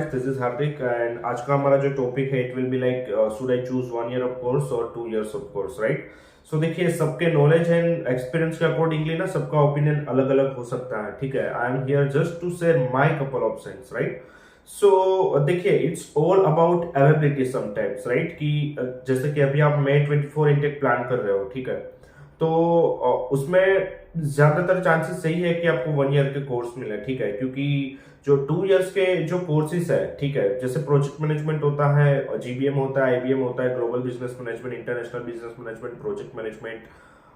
Guys, this is Hardik and आज का हमारा जो टॉपिक है it will be like should I choose 1 year of course और 2 years of course, right. So देखिए, सबके नॉलेज एंड एक्सपीरियंस के अकॉर्डिंगली ना सबका ओपिनियन अलग अलग हो सकता है, ठीक है। I am here just to share my couple of sense, right. So देखिए, it's all about availability sometimes, right. कि जैसे कि अभी आप May 24 इंटेक प्लान कर रहे हो, ठीक है। तो उसमें ज्यादातर चांसेस सही है कि आपको 1 ईयर के कोर्स मिले, ठीक है। क्योंकि जो 2 इयर्स के जो कोर्सेज है, ठीक है, जैसे प्रोजेक्ट मैनेजमेंट होता है, जीबीएम होता है, आईबीएम होता है, global business management, international business management, project management,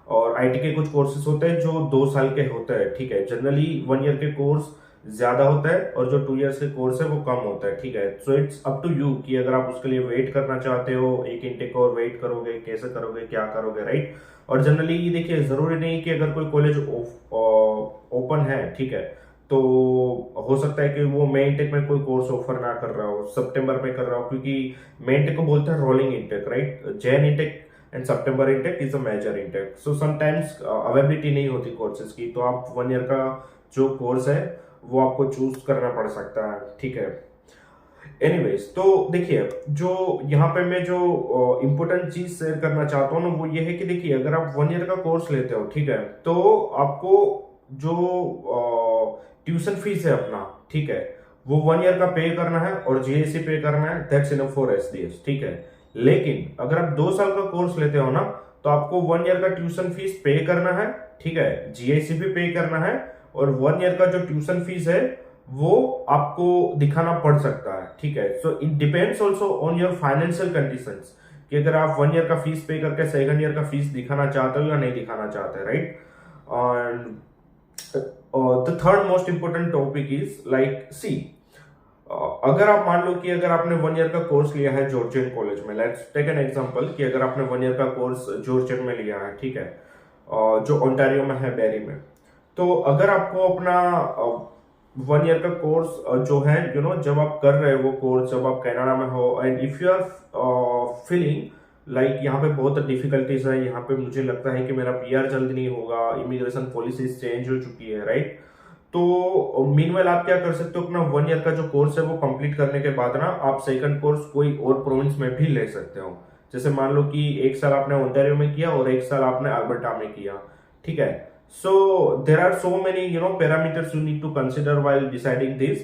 और आईटी के कुछ कोर्सेज होते हैं जो 2 साल के होते हैं, ठीक है। जनरली 1 ईयर के कोर्स ज्यादा होता है और जो 2 इयर्स के कोर्स है वो कम होता है, ठीक है। So it's up to you कि अगर आप उसके लिए वेट करना चाहते हो, एक इंटेक और वेट करोगे, कैसे करोगे, क्या करोगे, राइट। और जनरली देखिए, जरूरी नहीं कि अगर कोई कॉलेज ओपन है, ठीक है, तो हो सकता है कि वो मे इंटेक में कोई कोर्स ऑफर ना कर रहा हो, सितंबर में कर रहा हो, क्योंकि मे इंटेक को बोलते हैं rolling intake, right. Jan intake and September intake is a major intake. So sometimes availability नहीं होती कोर्सेज की, तो आप 1 ईयर का जो कोर्स है वो आपको चूज करना पड़ सकता है, ठीक है। एनीवेज, तो देखिए, जो यहाँ पे मैं जो इम्पोर्टेंट चीज शेयर करना चाहता हूँ ना, वो ये है कि देखिए, अगर आप 1 ईयर का कोर्स लेते हो, ठीक है, तो आपको जो ट्यूशन फीस है अपना, ठीक है, वो 1 ईयर का पे करना है और जीएससी पे करना है, दैट्स इनफ फॉर एसडीएस, ठीक है। लेकिन अगर आप 2 साल का कोर्स लेते हो ना, तो आपको 1 ईयर का ट्यूशन फीस पे करना है, ठीक है, जीएससी भी पे करना है, और 1 ईयर का जो ट्यूशन फीस है वो आपको दिखाना पड़ सकता है, ठीक है। So it depends also on your financial conditions कि अगर आप 1 ईयर का फीस पे करके 2nd ईयर का फीस दिखाना चाहते हो या नहीं दिखाना चाहते, right. The third most important topic is like see, अगर आप मान लो कि अगर आपने 1 ईयर का कोर्स लिया है जॉर्जियन कॉलेज में, लेट्स टेक एन एग्जांपल कि अगर आपने 1 ईयर का कोर्स जॉर्जियन में लिया है, ठीक है, जो ओंटारियो में है, बेरी में, तो अगर आपको अपना 1 ईयर का कोर्स जो है, जब आप कर रहे हो वो कोर्स, जब आप कनाडा में हो and if you are feeling like यहाँ पे बहुत डिफिकल्टीज है, यहाँ पे मुझे लगता है कि मेरा पीआर जल्दी नहीं होगा, इमिग्रेशन पॉलिसीज चेंज हो चुकी है, राइट। तो मीनवाइल आप क्या कर सकते हो, अपना 1 ईयर का जो कोर्स है वो कंप्लीट करने के बाद ना आप सेकंड कोर्स कोई और प्रोविंस में भी ले सकते हो। जैसे मान लो कि 1 साल आपने ओंटारियो में किया और 1 साल आपने अल्बर्टा में किया, ठीक है। So there are so many parameters you need to consider while deciding this.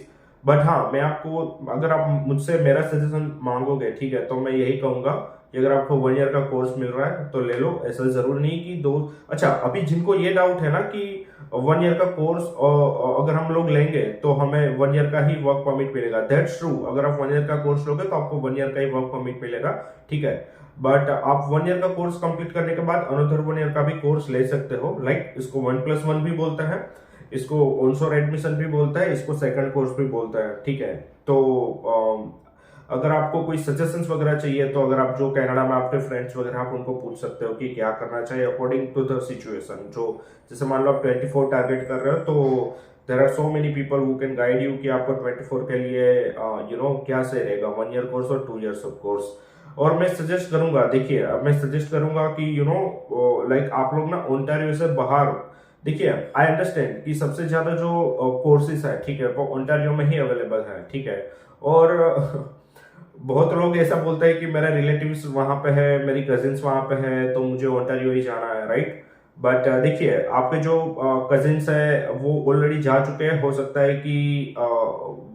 But हाँ, मैं आपको, अगर आप मुझसे मेरा सजेशन मांगोगे, ठीक है, तो मैं यही कहूंगा कि अगर आपको 1 ईयर का कोर्स मिल रहा है तो ले लो। ऐसा जरूर नहीं कि दो। अच्छा, अभी जिनको ये डाउट है ना कि 1 ईयर का कोर्स अगर हम लोग लेंगे तो हमें 1 ईयर का ही वर्क परमिट मिलेगा, दैट्स ट्रू। अगर आप 1 ईयर का कोर्स लोगे तो आपको 1 ईयर का ही वर्क परमिट मिलेगा, ठीक है। बट आप 1 ईयर का कोर्स कंप्लीट करने के बाद अनदर 1 ईयर का भी कोर्स ले सकते हो, लाइक इसको 1+1 भी बोलते हैं, इसको ऑनशोर एडमिशन भी बोलता है, इसको सेकंड कोर्स भी बोलता है, ठीक है। तो अगर आपको कोई सजेशंस वगैरह चाहिए तो अगर आप जो कनाडा में आपके फ्रेंड्स वगैरह, आप उनको पूछ सकते हो कि क्या करना चाहिए अकॉर्डिंग टू द सिचुएशन। जो जैसे मान लो आप 24 टारगेट कर रहे हो, तो there are so many people who can guide you कि आपको 24 के लिए क्या सही रहेगा, 1 ईयर कोर्स और 2 इयर्स ऑफ कोर्स। और मैं सजेस्ट करूंगा, देखिए, मैं सजेस्ट करूंगा कि लाइक आप लोग ना ओंटारियो से बाहर, देखिए, आई अंडरस्टैंड कि सबसे ज्यादा जो कोर्सेज है, ठीक है, वो ओंटारियो में ही अवेलेबल है, ठीक है। और बहुत लोग ऐसा बोलते हैं कि मेरा रिलेटिव्स वहां पे है, मेरी कजिन्स वहां पे है, तो मुझे ओंटारियो ही जाना है, राइट। बट देखिए, आपके जो कजिन्स है वो ऑलरेडी जा चुके हैं, हो सकता है कि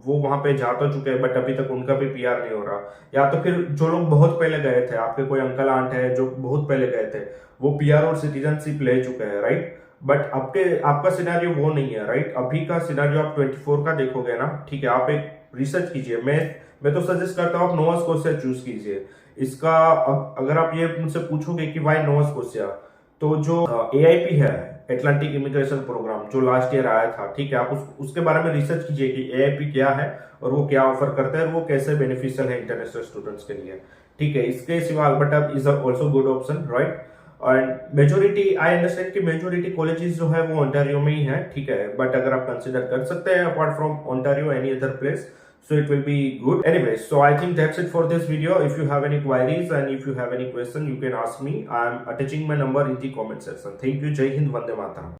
वो वहां पे जा तो चुके हैं बट अभी तक उनका भी पीआर नहीं हो रहा। या तो फिर जो लोग बहुत पहले गए थे, आपके कोई अंकल आंट है जो बहुत पहले गए थे, वो पीआर और सिटीजनशिप ले चुके हैं, राइट। बट आपका सिनेरियो वो नहीं है, राइट। अभी का सिनेरियो आप 24 का देखोगे ना, ठीक है, आप एक रिसर्च कीजिए। मैं तो सजेस्ट करता हूँ आप नोवा स्कोशिया चूज कीजिए। इसका अगर आप ये मुझसे पूछोगे कि वाई नोवा स्कोशिया, तो जो एआईपी है, एटलांटिक इमिग्रेशन प्रोग्राम, जो लास्ट ईयर आया था, ठीक है, आप उसके बारे में रिसर्च कीजिए कि एआईपी क्या है और वो क्या ऑफर करता है और वो कैसे बेनिफिशियल है इंटरनेशनल स्टूडेंट्स के लिए, ठीक है। इसके सिवा Alberta is also good option, right. And majority, I understand कि मेजोरिटी कॉलेजेस जो है वो ओंटारियो में ही है, ठीक है। बट अगर आप कंसिडर कर सकते हैं apart from Ontario any other place, so it will be good. Anyway, so I think that's it for this video. If you have any queries and if you have any question, you can ask me. I am attaching my number in the comment section. Thank you. Jai Hind, Vande Mataram.